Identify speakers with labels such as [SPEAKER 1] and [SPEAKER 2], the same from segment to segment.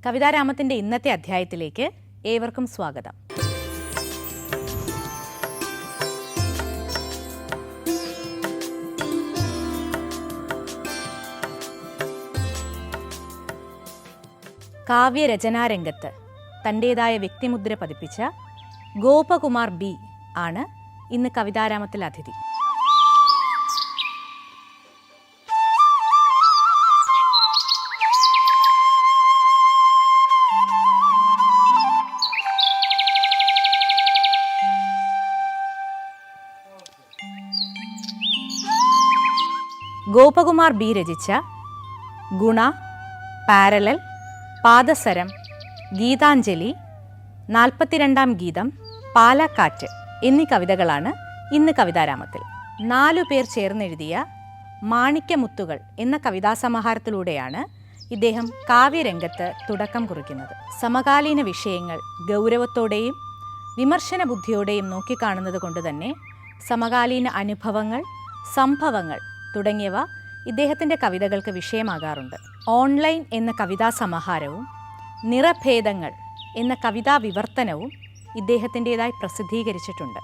[SPEAKER 1] കവിതാരാമത്തിൻ്റെ ഇന്നത്തെ അധ്യായത്തിലേക്ക് ഏവർക്കും സ്വാഗതം. കാവ്യരചനാരംഗത്ത് തൻ്റേതായ വ്യക്തിമുദ്ര പതിപ്പിച്ച ഗോപകുമാർ ബി ആണ് ഇന്ന് കവിതാരാമത്തിൽ അതിഥി. ഗോപകുമാർ ബി രചിച്ച ഗുണ, പാരലൽ, പാദസരം, ഗീതാഞ്ജലി, 42-ാം ഗീതം, പാലക്കാറ്റ് എന്നീ കവിതകളാണ് ഇന്ന് കവിതാരാമത്തിൽ. 4 പേർ ചേർന്നെഴുതിയ മാണിക്യമുത്തുകൾ എന്ന കവിതാസമാഹാരത്തിലൂടെയാണ് ഇദ്ദേഹം കാവ്യരംഗത്ത് തുടക്കം കുറിക്കുന്നത്. സമകാലീന വിഷയങ്ങൾ ഗൗരവത്തോടെയും വിമർശന ബുദ്ധിയോടെയും നോക്കിക്കാണുന്നത് കൊണ്ട് തന്നെ സമകാലീന അനുഭവങ്ങൾ, സംഭവങ്ങൾ തുടങ്ങിയവ ഇദ്ദേഹത്തിൻ്റെ കവിതകൾക്ക് വിഷയമാകാറുണ്ട്. ഓൺലൈൻ എന്ന കവിതാസമാഹാരവും നിറഭേദങ്ങൾ എന്ന കവിതാ വിവർത്തനവും ഇദ്ദേഹത്തിൻ്റെതായി പ്രസിദ്ധീകരിച്ചിട്ടുണ്ട്.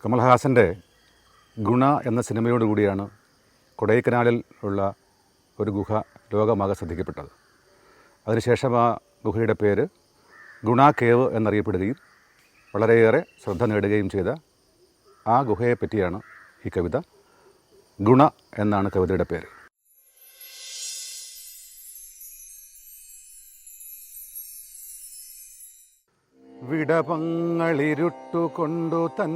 [SPEAKER 2] കമൽഹാസൻ്റെ ഗുണ എന്ന സിനിമയോടുകൂടിയാണ് കൊടൈക്കനാലിൽ ഉള്ള ഒരു ഗുഹ ലോകമാകെ ശ്രദ്ധിക്കപ്പെട്ടത്. അതിനുശേഷം ആ ഗുഹയുടെ പേര് ഗുണ കേവ് എന്നറിയപ്പെടുകയും വളരെയേറെ ശ്രദ്ധ നേടുകയും ചെയ്ത ആ ഗുഹയെ പറ്റിയാണ് ഈ കവിത. ഗുണ എന്നാണ് കവിതയുടെ പേര്. വിടപങ്ങളിരുട്ടുകൊണ്ടു തൻ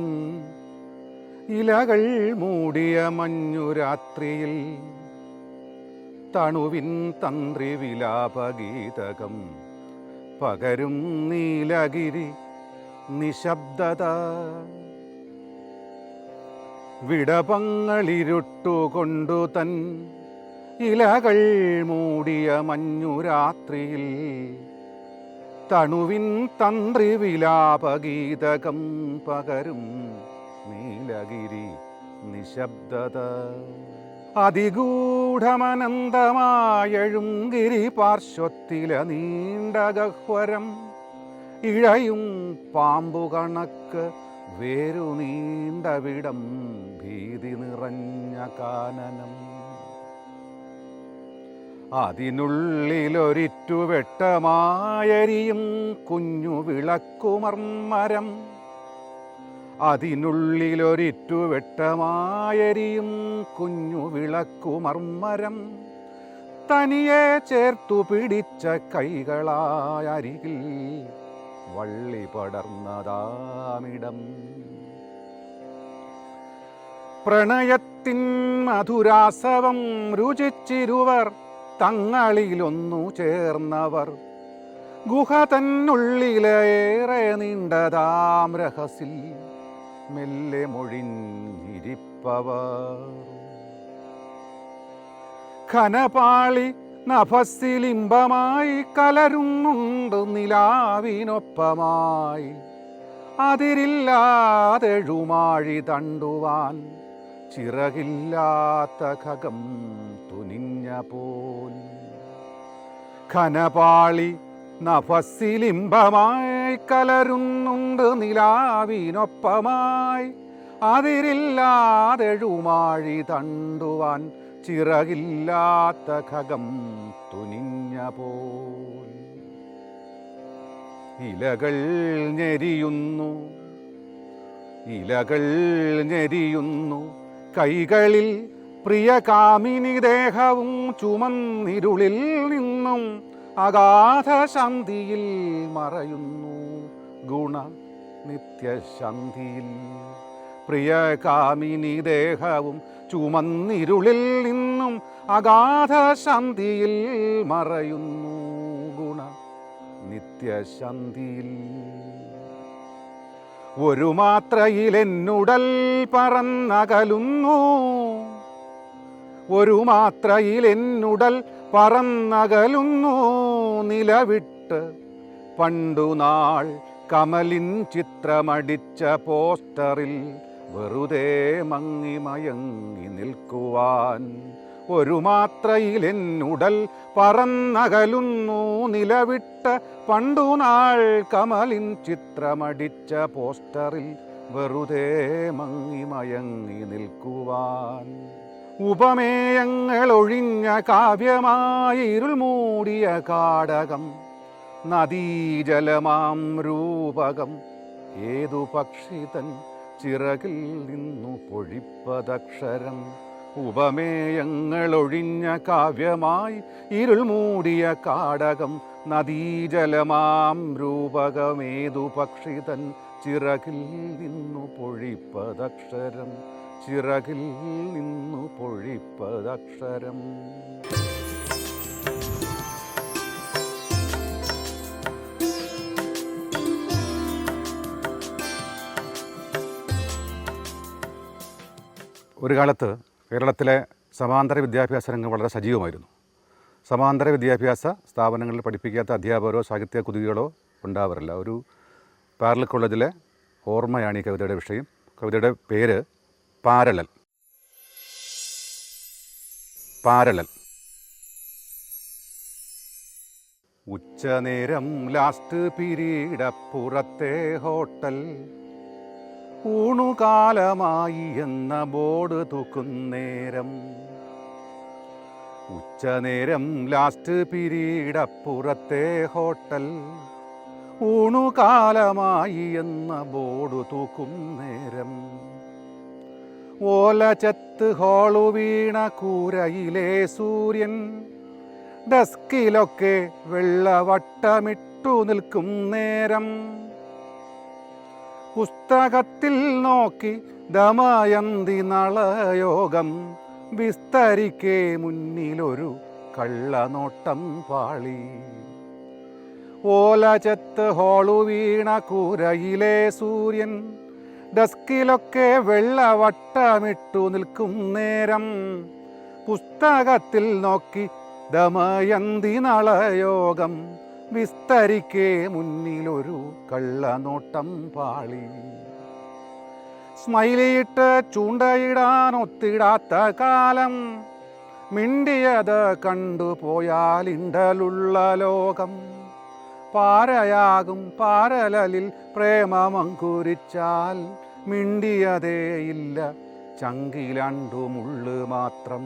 [SPEAKER 2] ഇലകൾ മൂടിയ മഞ്ഞുരാത്രിയിൽ തണുവിൻ തന്ത്രി വിലാപഗീതകം പകരും നീലഗിരി നിശബ്ദത. വിടപങ്ങളിരുട്ടുകൊണ്ടു തൻ ഇലകൾ മൂടിയ മഞ്ഞുരാത്രിയിൽ തണുവിൻ തന്ത്രി വിലാപഗീതകം പകരും നീലഗിരി നിശബ്ദത. അതിഗൂഢമനന്തമായഴും ഗിരിപാർശ്വത്തിലെ നീണ്ട ഗഹ്വരം ഇഴയും പാമ്പു കണക്ക് വേരു നീണ്ടവിടം ഭീതി നിറഞ്ഞ കാനനം. അതിനുള്ളിലൊരിറ്റുവെട്ടമായരിയും കുഞ്ഞു വിളക്കുമർമരം. അതിനുള്ളിലൊരിറ്റുവെട്ടമായരിയും കുഞ്ഞു വിളക്കുമർമരം. തനിയെ ചേർത്തു പിടിച്ച കൈകളായരികിൽ വള്ളി പടർന്നതാമിടം. പ്രണയത്തിൻ മധുരാസവം രുചിച്ചിരുവർ തങ്ങളിലൊന്നു ചേർന്നവർ. ഗുഹ തന്നുള്ളിലേറെ നീണ്ടതാം രഹസിൽ മെല്ലെ മൊഴിഞ്ഞിരിപ്പവർ. ഘനപാളി നഭസ്സിലിമ്പമായി കലരുന്നുണ്ട് നിലാവിനൊപ്പമായി. അതിരില്ലാതെഴുമാഴി തണ്ടുവാൻ ചിറകില്ലാത്ത ഖഗം തുനിഞ്ഞ പോൽ. ഘനപാളി നഭസ്സിലിമ്പമായി കലരുന്നുണ്ട് നിലാവിനൊപ്പമായി. അതിരില്ലാതെഴുമാഴി തണ്ടുവാൻ ചിറകില്ലാത്ത ഖഗം തുനിഞ്ഞ പോൽ. ഇലകൾ ഞെരിയുന്നു, ഇലകൾ ഞെരിയുന്നു കൈകളിൽ പ്രിയകാമിനി ദേഹവും ചുമന്നിരുളിൽ നിന്നും അഗാധശാന്തിയിൽ മറയുന്നു ഗുണ നിത്യശാന്തിയിൽ. പ്രിയകാമിനി ദേഹവും ചുമന്നിരുളിൽ നിന്നും അഗാധശാന്തിയിൽ മറയുന്നു ഗുണ നിത്യശാന്തിയിൽ. ഒരു മാത്രയിൽ എന്നുടൽ പറന്നകലുന്നു, ഒരു മാത്രയിൽ എന്നുടൽ പറന്നകലുന്നു. നിലവിട്ട് പണ്ടുനാൾ കമലിൻ ചിത്രമടിച്ച പോസ്റ്ററിൽ വെറുതെ മങ്ങി മയങ്ങി നിൽക്കുവാൻ. ഒരു മാത്രയിലെന്നുടൽ പറന്നകലുന്നു നിലവിട്ട പണ്ടുനാൾ കമലിൻ ചിത്രമടിച്ച പോസ്റ്ററിൽ വെറുതെ മങ്ങി മയങ്ങി നിൽക്കുവാൻ. ഉപമേയങ്ങൾ ഒഴിഞ്ഞ കാവ്യമായി ഇരുൾ മൂടിയ കാടകം, നദീജലമാം രൂപകം, ഏതു പക്ഷിതൻ ചിറകിൽ നിന്നു പൊഴിപ്പതക്ഷരം. ഉപമേയങ്ങൾ ഒഴിഞ്ഞ കാവ്യമായി ഇരുൾ മൂടിയ കാടകം, നദീജലമാം രൂപകമേതു പക്ഷിതൻ ചിറകിൽ നിന്നു പൊഴിപ്പതക്ഷരം. ചിറകിൽ നിന്നു പൊഴിപ്പതക്ഷരം. ഒരു കാലത്ത് കേരളത്തിലെ സമാന്തര വിദ്യാഭ്യാസ രംഗം വളരെ സജീവമായിരുന്നു. സമാന്തര വിദ്യാഭ്യാസ സ്ഥാപനങ്ങളിൽ പഠിപ്പിക്കാത്ത അധ്യാപകരോ സാഹിത്യ കുതികളോ ഉണ്ടാവാറില്ല. ഒരു പാരലൽ കോളേജിലെ ഓർമ്മയാണ് ഈ കവിതയുടെ വിഷയം. കവിതയുടെ പേര് പാരലൽ. പാരലൽ. ഉച്ചനേരം ലാസ്റ്റ് പീരീഡ് അപ്പുറത്തെ ഹോട്ടൽ, ഊണുകാലമായി എന്ന ബോർഡ് തൂക്കുന്നേരം. ഉച്ചനേരം ലാസ്റ്റ് പീരീഡ് അപ്പുറത്തെ ഹോട്ടൽ, ഊണുകാലമായി എന്ന ബോർഡ് തൂക്കുന്നേരം. ഓലച്ചത്ത് ഹോളു വീണ കൂരയിലെ സൂര്യൻ, ഡെസ്കിലൊക്കെ വെള്ളവട്ടമിട്ടു നിൽക്കും നേരം. പുസ്തകത്തിൽ നോക്കി ദമയന്തി നളയോഗം, വിസ്തരിക്കെ മുന്നിലൊരു കള്ളനോട്ടം പാളി. ഓലച്ചത്ത് ഹോളു വീണ കൂരയിലെ സൂര്യൻ, ഡെസ്കിലൊക്കെ വെള്ളവട്ടമിട്ടു നിൽക്കും നേരം. പുസ്തകത്തിൽ നോക്കി ദമയന്തി നളയോഗം, വിസ്തരിക്കെ മുന്നിലൊരു കള്ളനോട്ടം പാളി. സ്മൈലിയിട്ട് ചൂണ്ടയിടാൻ ഒത്തിടാത്ത കാലം, മിണ്ടിയത് കണ്ടുപോയാൽ ഇണ്ടലുള്ള ലോകം. പാരയാകും പാരലലിൽ പ്രേമമങ്കുരിച്ചാൽ, മിണ്ടിയതേയില്ല ചങ്കിലണ്ടു മുള്ളു മാത്രം.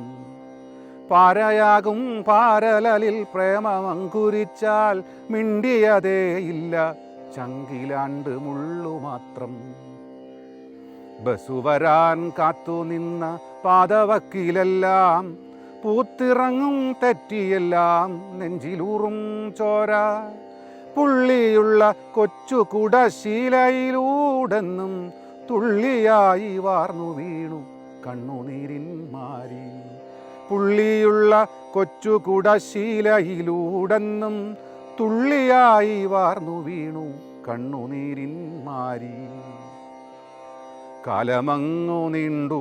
[SPEAKER 2] പാരയാകും പാരലലിൽ പ്രേമമങ്കുരിച്ചാൽ, മിണ്ടിയതേയില്ല ചങ്കിലാണ്ട് മുള്ളു മാത്രം. ബസു വരാൻ കാത്തുനിന്ന പാതവക്കിലെല്ലാം, പൂത്തിറങ്ങും തെറ്റിയെല്ലാം നെഞ്ചിലൂറും ചോര. പുള്ളിയുള്ള കൊച്ചു കുടശീലയിലൂടെന്നും തുള്ളിയായി വാർന്നു വീണു കണ്ണുനീരിൻ മാരി. പുള്ളിയുള്ള കൊച്ചു കുടശീലയിലൂടെന്നും തുള്ളിയായി വാർന്നു വീണു കണ്ണുനീരിൻ മാരി. കാലമങ്ങു നീണ്ടു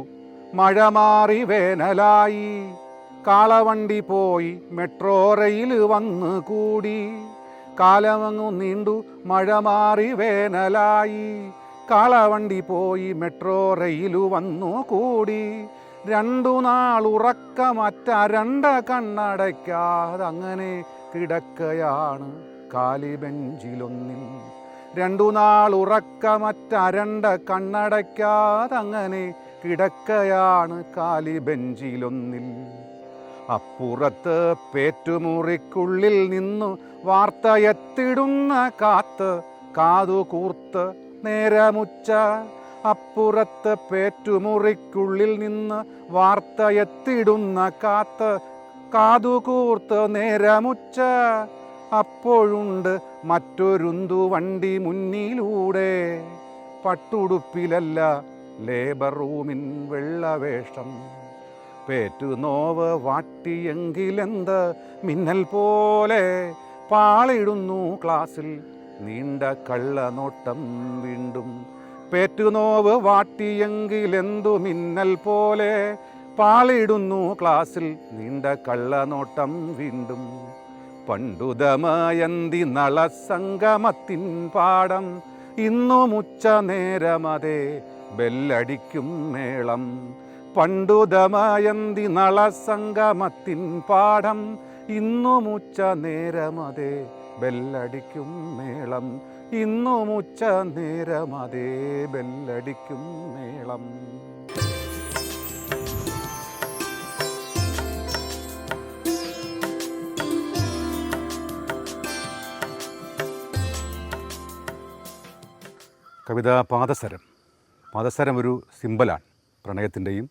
[SPEAKER 2] മഴ മാറി വേനലായി, കാളവണ്ടി പോയി മെട്രോ റെയിൽ വന്നു കൂടി. കാലമങ്ങു നീണ്ടു മഴ മാറി വേനലായി, കാളവണ്ടി പോയി മെട്രോ റെയിൽ വന്നു കൂടി. 2 നാൾ ഉറക്കമറ്റ 2 കണ്ണടയ്ക്കാതങ്ങനെ കിടക്കയാണ് കാലിബെഞ്ചിലൊന്നിൽ. 2 നാൾ ഉറക്കമറ്റ 2 കണ്ണടയ്ക്കാതങ്ങനെ കിടക്കയാണ് കാലിബെഞ്ചിലൊന്നിൽ. അപ്പുറത്ത് പേറ്റുമുറിക്കുള്ളിൽ നിന്നു വാർത്തയെത്തിടുന്ന കാത്ത്, കാതുകൂർത്ത് നേരമുച്ച. അപ്പുറത്ത് പേറ്റുമുറിക്കുള്ളിൽ നിന്ന് വാർത്തയെത്തിടുന്ന കാത്ത്, കാതുകൂർത്ത് നേരമുച്ച. അപ്പോഴുണ്ട് മറ്റൊരുന്തു വണ്ടി മുന്നിലൂടെ, പട്ടുടുപ്പിലല്ല ലേബർ റൂമിൻ വെള്ളവേഷം. പേറ്റുനോവ് വാട്ടിയെങ്കിലെന്ത് മിന്നൽ പോലെ പാളിടുന്നു ക്ലാസ്സിൽ നീണ്ട കള്ളനോട്ടം വീണ്ടും. പേറ്റുനോവ് വാട്ടിയെങ്കിലെന്തു മിന്നൽ പോലെ പാളിടുന്നു ക്ലാസ്സിൽ നീണ്ട കള്ളനോട്ടം വീണ്ടും. പണ്ടു ദമയന്തി നളസംഗമത്തിൻ പാടം ഇന്നുമുച്ച നേരമതേ ബെല്ലടിക്കും മേളം. പണ്ടുദമയന്തി നളസംഗമത്തിൻ പാഠം. ഇന്നുമുച്ച നേരമതേ ബെല്ലടിക്കും മേളം. ഇന്നുമുച്ച നേരമതേ ബെല്ലടിക്കും മേളം. കവിത പാദസരം. പാദസരം ഒരു സിമ്പലാണ്. പ്രണയത്തിൻ്റെയും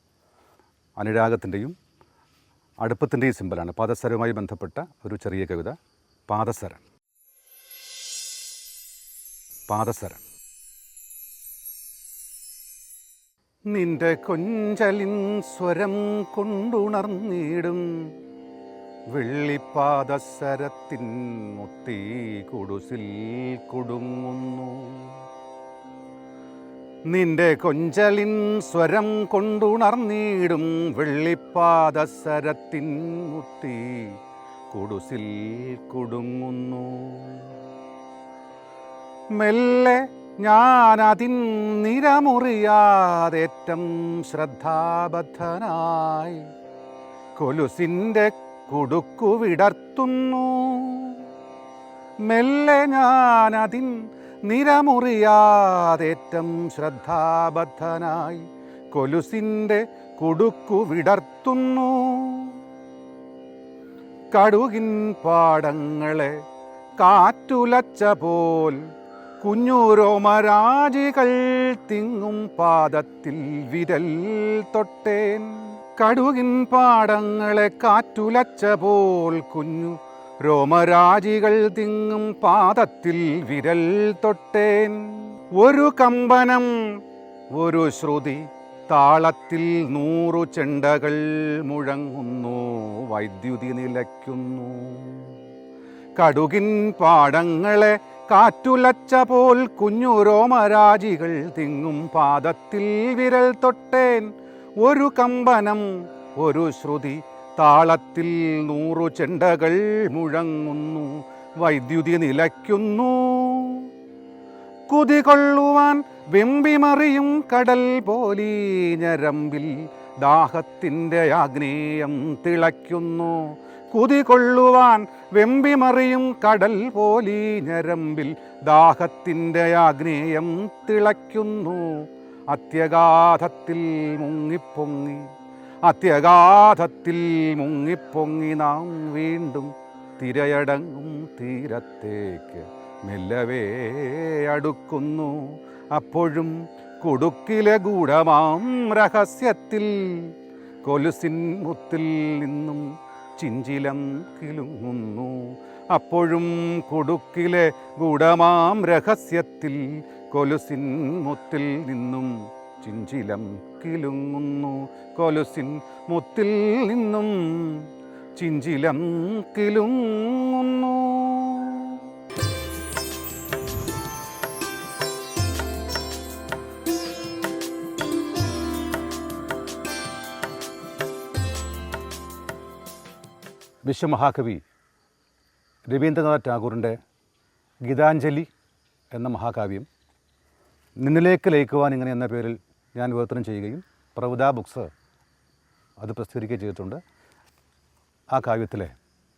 [SPEAKER 2] അനുരാഗത്തിൻ്റെയും അടുപ്പത്തിൻ്റെയും സിമ്പലാണ്. പാദസരവുമായി ബന്ധപ്പെട്ട ഒരു ചെറിയ കവിത പാദസരം. പാദസരം. നിന്റെ കൊഞ്ചലിൻ സ്വരം കൊണ്ടുണർന്നിടും വെള്ളിപ്പാദസരത്തിൻ മുത്തി കുടുസിൽ കുടുങ്ങുന്നു. നിന്റെ കൊഞ്ചലിൻ സ്വരം കൊണ്ടുണർന്നിടും വെള്ളിപ്പാദസരത്തിൻ മുത്തി കുടുസിൽ കുടുങ്ങുന്നു. മെല്ലെ ഞാനതിൻ നിരമുറിയാതേറ്റം ശ്രദ്ധാബദ്ധനായി കൊലുസിൻ്റെ കുടുക്കു വിടർത്തുന്നു. മെല്ലെ ഞാനതിൻ നിരമുറിയാതേറ്റം ശ്രദ്ധാബദ്ധനായി കൊലുസിൻ്റെ കുടുക്കു വിടർത്തുന്നു. കടുകിൻ പാടങ്ങളെ കാറ്റുലച്ച പോൽ കുഞ്ഞുരോമരാജികൾ തിങ്ങും പാദത്തിൽ വിരൽ തൊട്ടേൻ. കടുകിൻ പാടങ്ങളെ കാറ്റുലച്ച പോൽ കുഞ്ഞു രോമരാജികൾ തിങ്ങും പാദത്തിൽ വിരൽ തൊട്ടേൻ. ഒരു കമ്പനം ഒരു ശ്രുതി താളത്തിൽ 100 ചെണ്ടകൾ മുഴങ്ങുന്നു. വൈദ്യുതി നിലയ്ക്കുന്നു. കടുകിൻ പാടങ്ങളെ കാറ്റുലച്ച പോൽ കുഞ്ഞു രോമരാജികൾ തിങ്ങും പാദത്തിൽ വിരൽ തൊട്ടേൻ. ഒരു കമ്പനം ഒരു ശ്രുതി താളത്തിൽ 100 ചെണ്ടകൾ മുഴങ്ങുന്നു. വൈദ്യുതി നിലയ്ക്കുന്നു. കുതികൊള്ളുവാൻ വെമ്പിമറിയും കടൽ പോലീ ഞരമ്പിൽ ദാഹത്തിൻ്റെ ആഗ്നേയം തിളയ്ക്കുന്നു. കുതികൊള്ളുവാൻ വെമ്പിമറിയും കടൽ പോലീ ഞരമ്പിൽ ദാഹത്തിൻ്റെ ആഗ്നേയം തിളയ്ക്കുന്നു. അത്യഗാധത്തിൽ മുങ്ങിപ്പൊങ്ങി അത്യഗാധത്തിൽ മുങ്ങിപ്പൊങ്ങി നാം വീണ്ടും തിരയടങ്ങും തീരത്തേക്ക് മെല്ലവേ അടുക്കുന്നു. അപ്പോഴും കുടുക്കിലെ ഗൂഢമാം രഹസ്യത്തിൽ കൊലുസിൻ മുത്തിൽ നിന്നും ചിഞ്ചിലം കിലുങ്ങുന്നു. അപ്പോഴും കുടുക്കിലെ ഗൂഢമാം രഹസ്യത്തിൽ കൊലുസിൻ മുത്തിൽ നിന്നും ചിഞ്ചിലം കിലുങ്ങുന്നു. കൊലുസിൻ മുത്തിൽ നിന്നും ചിഞ്ചിലം കിലുങ്ങുന്നു. വിശ്വമഹാകവി രവീന്ദ്രനാഥ് ടാഗോറിൻ്റെ ഗീതാഞ്ജലി എന്ന മഹാകാവ്യം നിന്നിലേക്ക് ലയിക്കുവാൻ ഇങ്ങനെ എന്ന പേരിൽ ഞാൻ വിവർത്തനം ചെയ്യുകയും പ്രവുദ ബുക്സ് അത് പ്രസിദ്ധീകരിക്കുകയും ചെയ്തിട്ടുണ്ട്. ആ കാവ്യത്തിലെ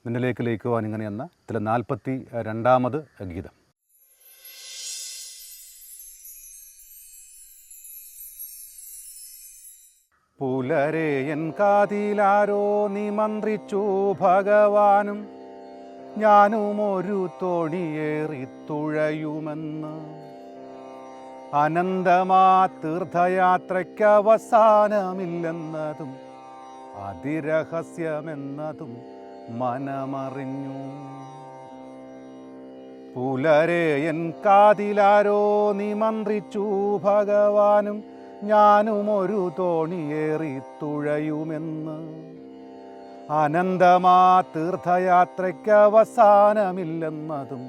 [SPEAKER 2] നിന്നിലേക്ക് ലയിക്കുവാൻ ഇങ്ങനെ എന്ന 42ാമത് ഗീതം. പുലരെ എൻ കാതിലാരോ നിമന്ത്രിച്ചു ഭഗവാനും ഞാനും ഒരു തോണിയേറി തുഴയുമെന്ന്. അനന്തമാ തീർത്ഥയാത്രയ്ക്ക് അവസാനമില്ലെന്നതും അതിരഹസ്യമെന്നതും മനമറിഞ്ഞു. പുലരെ എൻ കാതിലാരോ നിമന്ത്രിച്ചു ഭഗവാനും ഞാനും ഒരു തോണിയേറി തുഴയുമെന്ന്. അനന്തമാ തീർത്ഥയാത്രയ്ക്ക് അവസാനമില്ലെന്നതും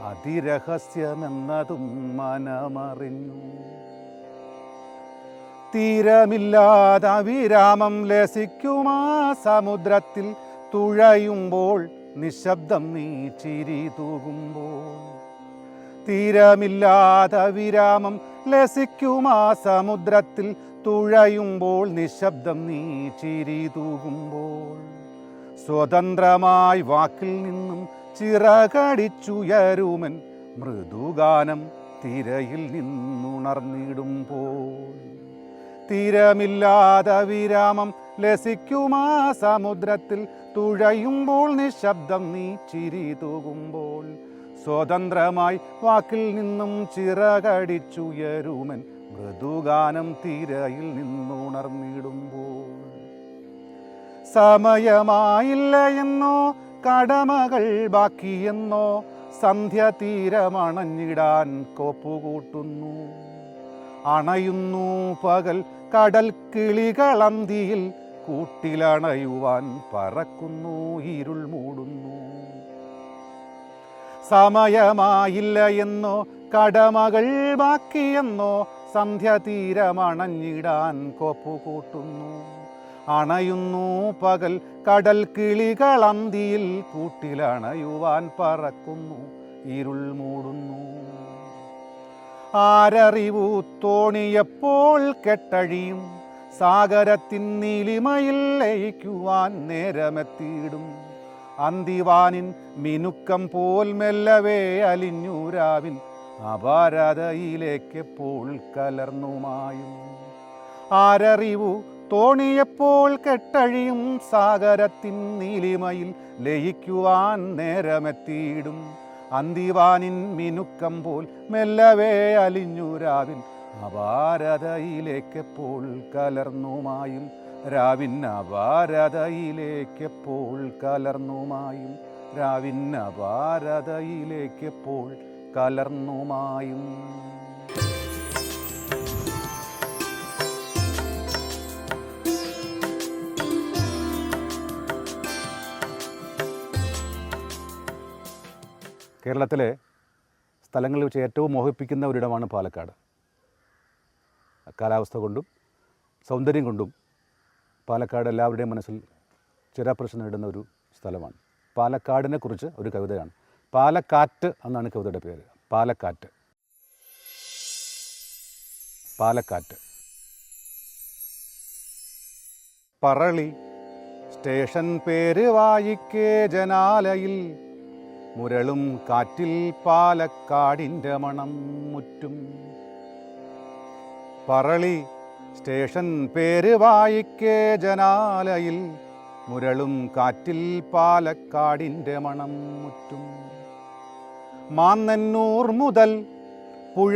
[SPEAKER 2] അതിരഹസ്യമെന്നതും മനമറിഞ്ഞു. തീരമില്ലാതെ വിരാമം ലസിക്കുമാ സമുദ്രത്തിൽ തുഴയുമ്പോൾ നിശബ്ദം നീ ചിരി തൂകുമ്പോൾ. തീരമില്ലാത്ത വിരാമം ലസിക്കുമാ സമുദ്രത്തിൽ തുഴയുമ്പോൾ നിശബ്ദം നീ ചിരി തൂകുമ്പോൾ സ്വതന്ത്രമായി വാക്കിൽ നിന്നും ചിറകടിച്ചുയരുമൻ മൃദുഗാനം തിരയിൽ നിന്നുണർന്നിടുമ്പോൾ തീരമില്ലാത്ത വിരാമം ലസിക്കുമാ സമുദ്രത്തിൽ തുഴയുമ്പോൾ നിശബ്ദം നീ ചിരി തൂകുമ്പോൾ സ്വതന്ത്രമായി വാക്കിൽ നിന്നും ചിറകടിച്ചുയരുമൻ മൃദുഗാനം തിരയിൽ നിന്നുണർന്നിടുമ്പോൾ സമയമായില്ല എന്നോ കടമകൾ ബാക്കിയെന്നോ സന്ധ്യ തീരമണഞ്ഞിടാൻ കോപ്പുകൂട്ടുന്നു അണയുന്നു പകൽ കടൽ കിളികളന്തിയിൽ കൂട്ടിലണയുവാൻ പറക്കുന്നു ഇരുൾ മൂടുന്നു സമയമായില്ല എന്നോ കടമകൾ ബാക്കിയെന്നോ സന്ധ്യ തീരമണഞ്ഞിടാൻ കോപ്പുകൂട്ടുന്നു അണയുന്നു പകൽ കടൽ കിളികളന്തിയിൽ കൂട്ടിലണയുവാൻ പറക്കുന്നു ഇരുൾ മൂടുന്നു ആരറിവു തോണിയപ്പോൾ കെട്ടഴിയും സാഗരത്തിൻ നീലിമയിൽ ലയിക്കുവാൻ നേരമെത്തിയിടും അന്തിവാനിൻ മിനുക്കം പോൽ മെല്ലവേ അലിഞ്ഞൂരാവിൻ അപാരതയിലേക്കെപ്പോൾ കലർന്നുമായും ആരറിവു തോണിയപ്പോൾ കെട്ടഴിയും സാഗരത്തിൻ നീലിമയിൽ ലയിക്കുവാൻ നേരമെത്തിയിടും അന്തിവാനിൻ മിനുക്കം പോൽ മെല്ലവേ അലിഞ്ഞുരാവിൻ അപാരതയിലേക്കെപ്പോൾ കലർന്നുമായും രാവിൻ അപാരതയിലേക്കെപ്പോൾ കലർന്നുമായും രാവിൻ അപാരതയിലേക്കെപ്പോൾ കലർന്നുമായും കേരളത്തിലെ സ്ഥലങ്ങളിൽ വെച്ച് ഏറ്റവും മോഹിപ്പിക്കുന്ന ഒരിടമാണ് പാലക്കാട്. കാലാവസ്ഥ കൊണ്ടും സൗന്ദര്യം കൊണ്ടും പാലക്കാട് എല്ലാവരുടെയും മനസ്സിൽ ചിരപ്രശ്നം നേടുന്ന ഒരു സ്ഥലമാണ്. പാലക്കാടിനെ കുറിച്ച് ഒരു കവിതയാണ്. പാലക്കാറ്റ് എന്നാണ് കവിതയുടെ പേര്. പാലക്കാറ്റ്. പാലക്കാറ്റ്. പറളി സ്റ്റേഷൻ പേര് വായിക്കേ ജനാലയിൽ മുരളും കാറ്റിൽ പാലക്കാടിൻ്റെ മണം മുറ്റും. പറളി സ്റ്റേഷൻ പേര് വായിക്കേ ജനാലയിൽ മുരളും കാറ്റിൽ പാലക്കാടിൻ്റെ മണം മുറ്റും. മാന്നന്നൂർ മുതൽ പുഴ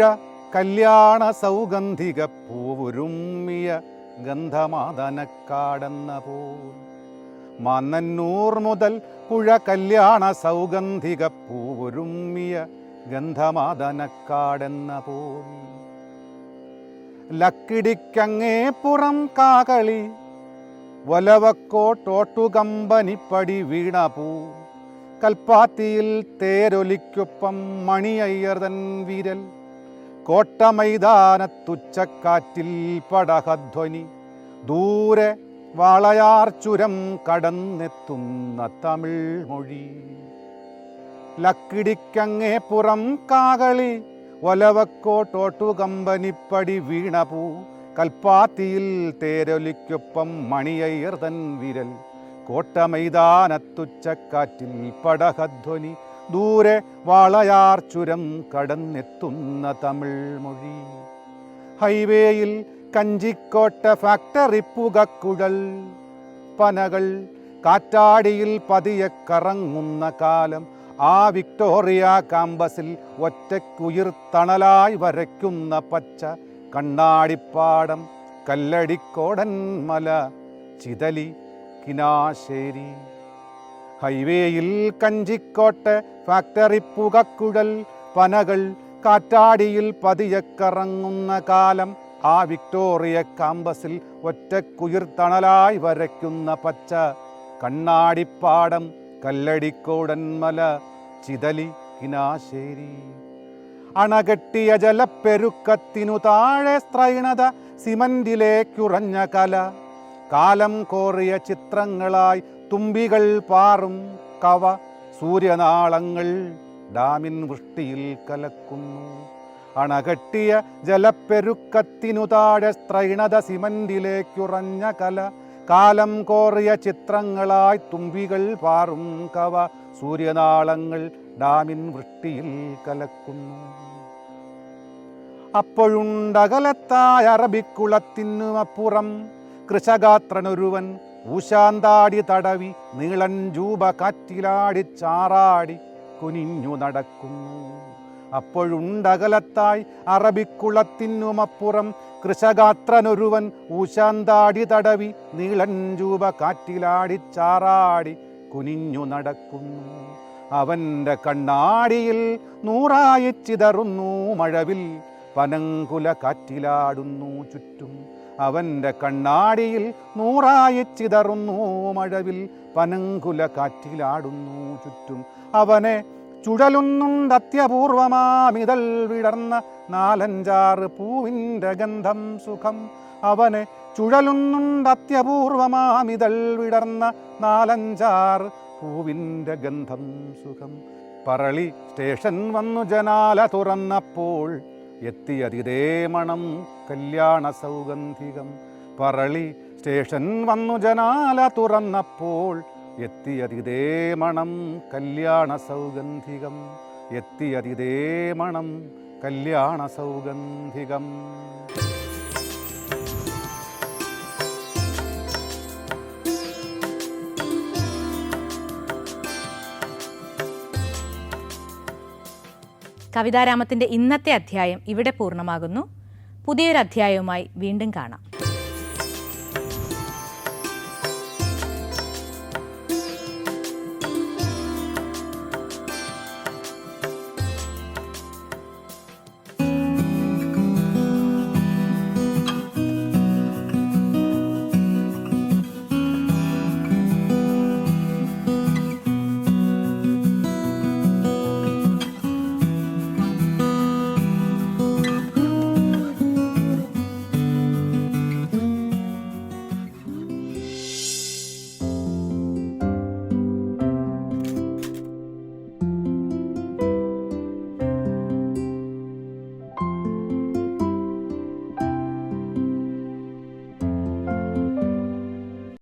[SPEAKER 2] കല്യാണ സൗഗന്ധിക പൂവുരുമ്മിയ ഗന്ധമാദനക്കാടെന്ന പോൽ. മാന്നന്നൂർ മുതൽ പുഴ കല്യാണ സൗഗന്ധിക പൂവുരുമ്മിയ ഗന്ധമാദനക്കാടെന്ന പോൽ. ലക്കിടിക്കങ്ങേ പുറം കാകളി വലവക്കോട്ടോട്ടുകമ്പനിപ്പടി വീണപൂ. കൽപ്പാത്തിയിൽ തേരൊലിക്കൊപ്പം മണിയയ്യർതൻ വിരൽ. കോട്ടമൈതാനത്തുച്ചക്കാറ്റിൽ പടഹധ്വനി. ദൂരെ വാളയാർ ചുരം കടന്നെത്തുന്ന തമിഴ് മൊഴി. ലക്കിടിക്കങ്ങേ പുറം കാകളി വലവക്കോട്ടോട്ടുകമ്പനിപ്പടി വീണപൂ. കൽപ്പാത്തിയിൽ തേരൊലിക്കൊപ്പം മണിയയ്യർതൻ വിരൽ. കോട്ടമൈതാനത്തുച്ചക്കാറ്റിൽ പടഹധ്വനി. ദൂരെ വാളയാർ ചുരം കടന്നെത്തുന്ന തമിഴ് മൊഴി. ഹൈവേയിൽ കഞ്ചിക്കോട്ട ഫാക്ടറി പുകക്കുഴൽ പനകൾ കാറ്റാടിയിൽ പതിയെ കറങ്ങുന്ന കാലം. ആ വിക്ടോറിയ കാമ്പസിൽ ഒറ്റക്കുയിർ വരയ്ക്കുന്ന പച്ച കണ്ണാടിപ്പാടം. കല്ലടിക്കോടൻ മല ചിതലി കിനാശ്ശേരി. ഹൈവേയിൽ കഞ്ചിക്കോട്ടെ ഫാക്ടറി പുകക്കുഴൽ പനകൾ കാറ്റാടിയിൽ പതിയെ കറങ്ങുന്ന കാലം. ആ വിക്ടോറിയ കാമ്പസിൽ ഒറ്റക്കുയിർ വരയ്ക്കുന്ന പച്ച കണ്ണാടിപ്പാടം. കല്ലടിക്കോടൻ മല ചിതലി കിനാശ്ശേരി. അണകെട്ടിയ ജലപ്പെരുക്കത്തിനു താഴെ സ്ത്രൈണത സിമന്റിലേക്കുറഞ്ഞ കല. കാലം കോറിയ ചിത്രങ്ങളായി തുമ്പികൾ പാറും കവ. സൂര്യനാളങ്ങൾ ഡാമിൻ വൃഷ്ടിയിൽ കലക്കുന്നു. അണകെട്ടിയ ജലപ്പെരുക്കത്തിനു താഴെ സ്ത്രൈണത സിമന്റിലേക്കുറഞ്ഞ കല, കാലം കോറിയ ചിത്രങ്ങളായി തുമ്പികൾ പാറും കവ, സൂര്യനാളങ്ങൾ ഡാമിൻ വൃഷ്ടിയിൽ കലക്കുന്നു. അപ്പോഴുണ്ടകലത്തായ അറബിക്കുളത്തിനു അപ്പുറം കൃശഗാത്രനൊരുവൻ ഊശാന്താടി തടവി നീളൻ ജൂബ കാറ്റിലാടി ചാറാടി കുനിഞ്ഞു നടക്കുന്നു. അപ്പോഴുണ്ടകലത്തായി അറബിക്കുളത്തിനുമപ്പുറം കൃശഗാത്രനൊരുവൻ ഊശാന്താടി തടവി നീളൻ ജൂബ കാറ്റിലാടി ചാറാടി കുനിഞ്ഞു നടക്കുന്നു. അവൻ്റെ കണ്ണാടിയിൽ നൂറായി ചിതറുന്നു മഴവിൽ, പനങ്കുല കാറ്റിലാടുന്നു ചുറ്റും. അവൻ്റെ കണ്ണാടിയിൽ നൂറായി ചിതറുന്നു മഴവിൽ, പനങ്കുല കാറ്റിലാടുന്നു ചുറ്റും. അവനെ ചുഴലുന്നുണ്ടത്യപൂർവമാമിതൾ വിടർന്ന 4-5 പൂവിൻ്റെ ഗന്ധം സുഖം. അവനെ ചുഴലുന്നുണ്ടത്യപൂർവമാമിതൾ വിടർന്ന 4-5 പൂവിൻ്റെ ഗന്ധം സുഖം. പറളി സ്റ്റേഷൻ വന്നു ജനാല തുറന്നപ്പോൾ എത്തിയതിതേ മണം കല്യാണ സൗഗന്ധികം. പറളി സ്റ്റേഷൻ വന്നു ജനാല തുറന്നപ്പോൾ എത്തിയതിതേ മണം കല്യാണ സൗഗന്ധികം. എത്തിയതിതേ മണം കല്യാണ സൗഗന്ധികം.
[SPEAKER 1] കവിതാരാമത്തിൻ്റെ ഇന്നത്തെ അധ്യായം ഇവിടെ പൂർണ്ണമാകുന്നു. പുതിയൊരു അധ്യായവുമായി വീണ്ടും കാണാം.